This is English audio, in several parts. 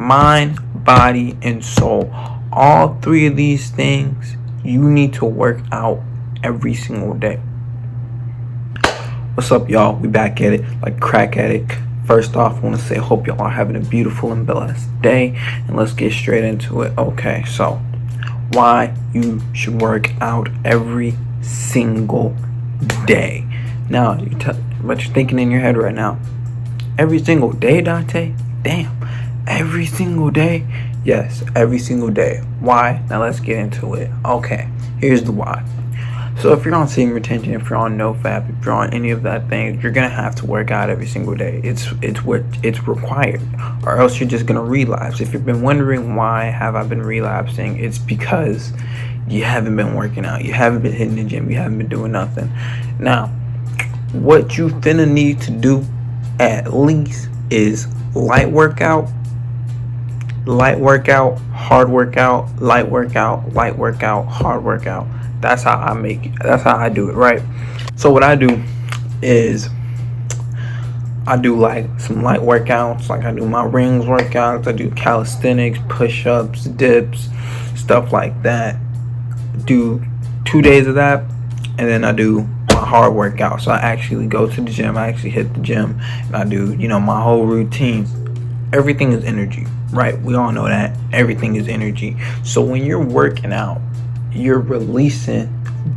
mind, body, and soul. All three of these things you need to work out every single day. What's up, y'all? We back at it like crack addict. First off, I want to say hope y'all are having a beautiful and blessed day, and let's get straight into it. Okay, so why you should work out every single day. Now, what you're thinking in your head right now? Every single day, Dante? Damn, every single day? Yes, every single day. Why? Now let's get into it. Okay, here's the why. So if you're on seeing retention, if you're on NoFap, if you're on any of that thing, you're gonna have to work out every single day. It's required, or else you're just gonna relapse. If you've been wondering why have I been relapsing, it's because you haven't been working out, you haven't been hitting the gym, you haven't been doing nothing. Now, what you finna need to do at least is light workout, hard workout, light workout, hard workout. That's how I do it, right? So what I do is I do like some light workouts, like I do my rings workouts, I do calisthenics, push-ups, dips, stuff like that. Do 2 days of that, and then I do my hard workout. So I actually go to the gym, I actually hit the gym, and I do, my whole routine. Everything is energy, right? We all know that. Everything is energy. So when you're working out, you're releasing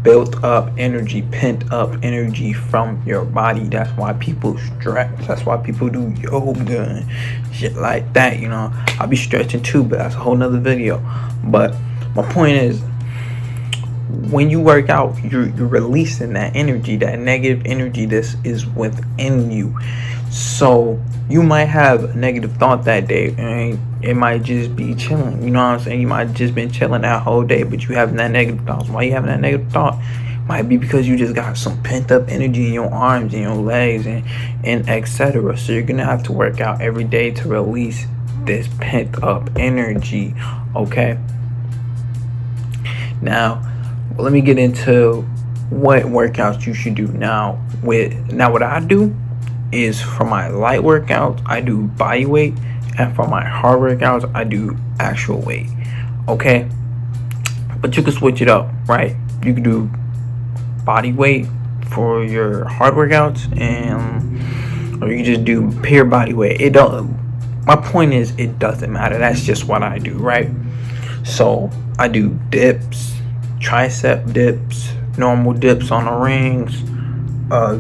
built up energy, pent up energy from your body. That's why people stretch. That's why people do yoga and shit like that. I'll be stretching too, but that's a whole nother video. But my point is, when you work out, you're releasing that energy, that negative energy that is within you. So you might have a negative thought that day, and it might just be chilling. You know what I'm saying? You might have just been chilling that whole day, but you having that negative thoughts. Why you having that negative thought? Might be because you just got some pent up energy in your arms and your legs and etc. So you're gonna have to work out every day to release this pent up energy. Okay. Now, let me get into what workouts you should do now. What I do is, for my light workouts, I do body weight, and for my hard workouts, I do actual weight. Okay, but you can switch it up, right? You can do body weight for your hard workouts, or you can just do pure body weight. My point is, it doesn't matter. That's just what I do, right? So I do dips, tricep dips, normal dips on the rings.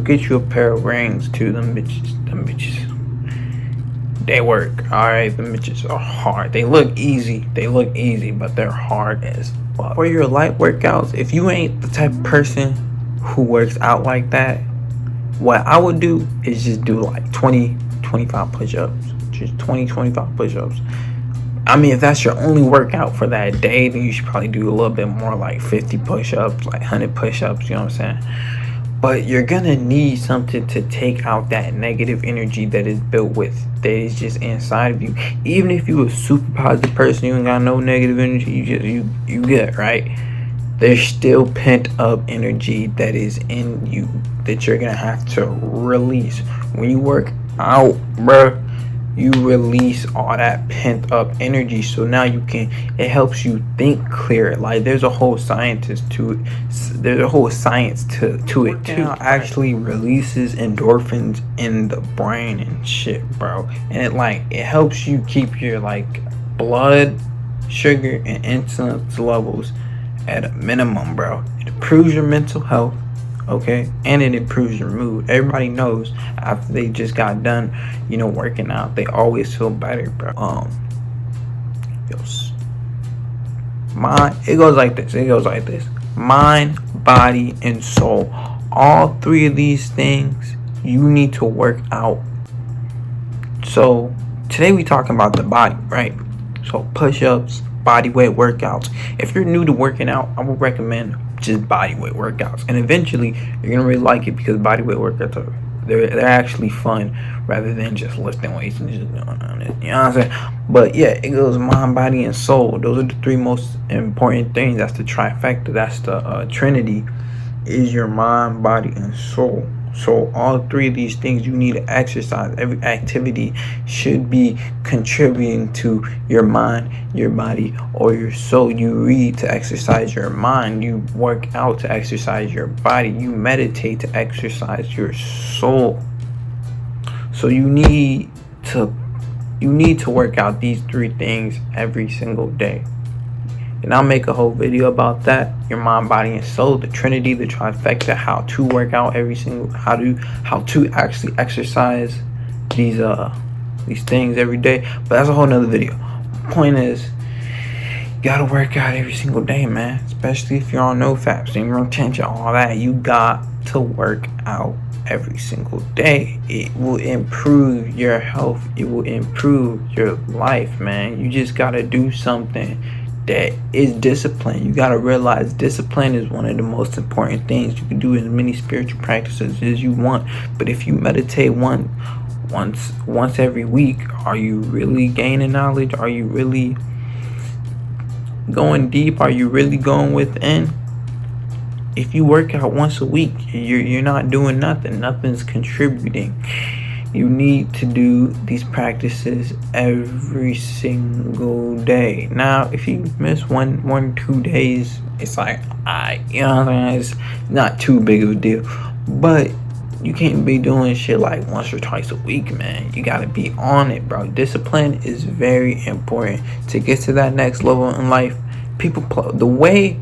Get you a pair of rings too. Them bitches, they work. Alright, them bitches are hard. They look easy, but they're hard as fuck. For your light workouts, if you ain't the type of person who works out like that, what I would do is just do like 20-25 push-ups. Just 20-25 push-ups. I mean, if that's your only workout for that day, then you should probably do a little bit more, like 50 push-ups, like 100 push-ups, you know what I'm saying? But you're gonna need something to take out that negative energy that is that is just inside of you. Even if you a super positive person, you ain't got no negative energy, you good, right? There's still pent up energy that is in you that you're gonna have to release. When you work out, bruh, you release all that pent up energy. So now it helps you think clear. Like, there's a whole science to it. There's a whole science to it too. It actually releases endorphins in the brain and shit, bro. And it helps you keep your blood sugar and insulin levels at a minimum, bro. It improves your mental health. Okay, and it improves your mood. Everybody knows after they just got done, working out, they always feel better, bro. It goes like this. Mind, body, and soul. All three of these things you need to work out. So today we talking about the body, right? So push-ups, body weight workouts. If you're new to working out, I would recommend just body weight workouts, and eventually you're gonna really like it, because body weight workouts they're actually fun rather than just lifting weights and just doing it. You know what I'm saying? But yeah, it goes mind, body, and soul. Those are the three most important things. That's the trifecta. That's the trinity. Is your mind, body, and soul. So all three of these things you need to exercise. Every activity should be contributing to your mind, your body, or your soul. You read to exercise your mind. You work out to exercise your body. You meditate to exercise your soul. So you need to work out these three things every single day. And I'll make a whole video about that. Your mind, body, and soul, the Trinity, the trifecta, how to work out how to actually exercise these things every day. But that's a whole nother video. Point is, you gotta work out every single day, man. Especially if you're on no fap, you're on tension, all that. You got to work out every single day. It will improve your health. It will improve your life, man. You just gotta do something that is discipline. You gotta realize discipline is one of the most important things. You can do as many spiritual practices as you want, but if you meditate once every week, are you really gaining knowledge? Are you really going deep? Are you really going within? If you work out once a week, you're not doing nothing. Nothing's contributing. You need to do these practices every single day. Now, if you miss one 2 days, it's like, it's not too big of a deal. But you can't be doing shit like once or twice a week, man. You gotta be on it, bro. Discipline is very important to get to that next level in life. The way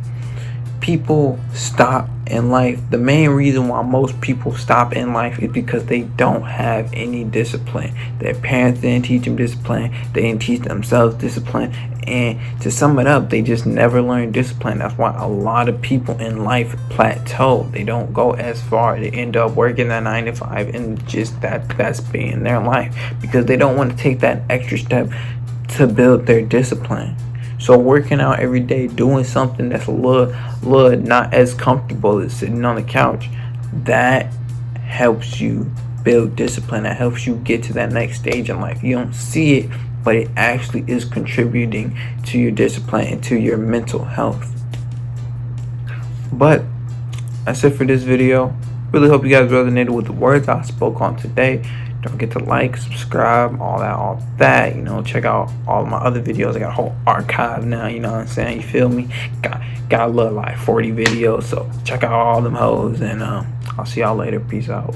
people stop in life, the main reason why most people stop in life is because they don't have any discipline. Their parents didn't teach them discipline. They didn't teach themselves discipline. And to sum it up, they just never learned discipline. That's why a lot of people in life plateau. They don't go as far. They end up working that 9 to 5, and just that's being their life because they don't want to take that extra step to build their discipline. So working out every day, doing something that's a little not as comfortable as sitting on the couch, that helps you build discipline. That helps you get to that next stage in life. You don't see it, but it actually is contributing to your discipline and to your mental health. But that's it for this video. Really hope you guys resonated with the words I spoke on today. Don't forget to like, subscribe, all that. Check out all of my other videos. I got a whole archive now, you know what I'm saying? You feel me? Got a little like 40 videos, so check out all them hoes, and I'll see y'all later. Peace out.